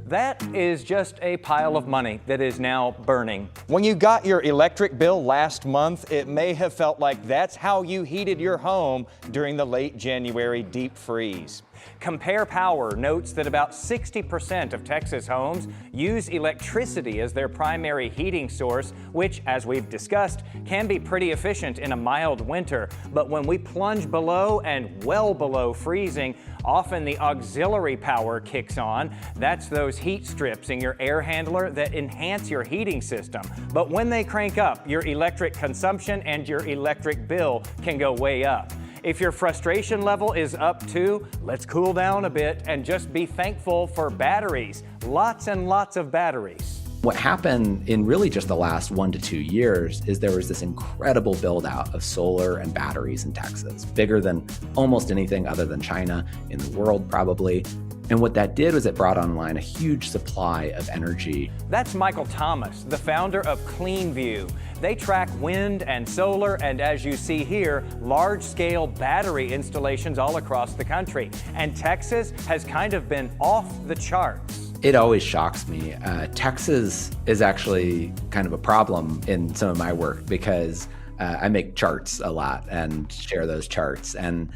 That is just a pile of money that is now burning. When you got your electric bill last month, it may have felt like that's how you heated your home during the late January deep freeze. Compare Power notes that about 60% of Texas homes use electricity as their primary heating source, which, as we've discussed, can be pretty efficient in a mild winter. But when we plunge below and well below freezing, often the auxiliary power kicks on. That's those heat strips in your air handler that enhance your heating system. But when they crank up, your electric consumption and your electric bill can go way up. If your frustration level is up too, let's cool down a bit and just be thankful for batteries. Lots and lots of batteries. What happened in really just the last 1 to 2 years is there was this incredible build out of solar and batteries in Texas, bigger than almost anything other than China in the world probably. And what that did was it brought online a huge supply of energy. That's Michael Thomas, the founder of CleanView. They track wind and solar, and as you see here, large-scale battery installations all across the country. And Texas has kind of been off the charts. It always shocks me. Texas is actually kind of a problem in some of my work because I make charts a lot and share those charts. And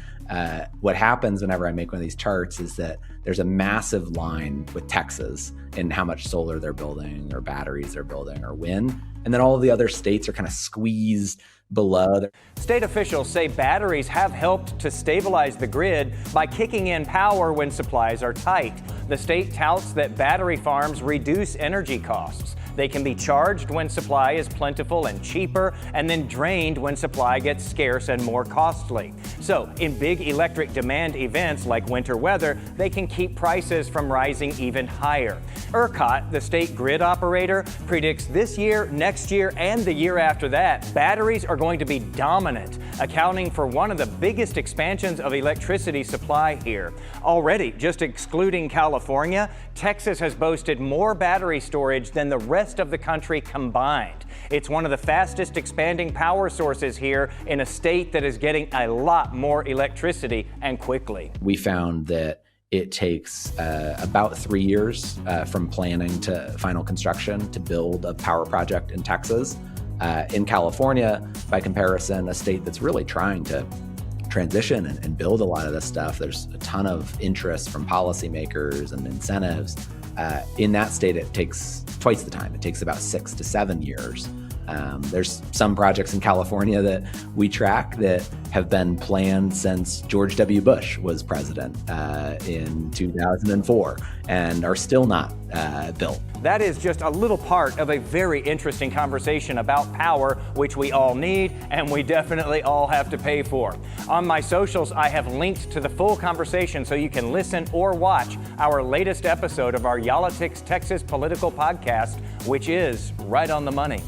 what happens whenever I make one of these charts is that there's a massive line with Texas in how much solar they're building or batteries they're building or wind. And then all of the other states are kind of squeezed below. State officials say batteries have helped to stabilize the grid by kicking in power when supplies are tight. The state touts that battery farms reduce energy costs. They can be charged when supply is plentiful and cheaper, and then drained when supply gets scarce and more costly. So, in big electric demand events like winter weather, they can keep prices from rising even higher. ERCOT, the state grid operator, predicts this year, next year, and the year after that, batteries are going to be dominant, accounting for one of the biggest expansions of electricity supply here. Already, just excluding California, Texas has boasted more battery storage than the rest of the country combined. It's one of the fastest expanding power sources here in a state that is getting a lot more electricity and quickly. We found that it takes about 3 years from planning to final construction to build a power project in Texas. In California, by comparison, a state that's really trying to transition and build a lot of this stuff, there's a ton of interest from policymakers and incentives. In that state, it takes twice the time. It takes about 6 to 7 years. There's some projects in California that we track that have been planned since George W. Bush was president in 2004 and are still not built. That is just a little part of a very interesting conversation about power, which we all need and we definitely all have to pay for. On my socials, I have linked to the full conversation so you can listen or watch our latest episode of our Yolitics Texas Political Podcast, which is right on the money.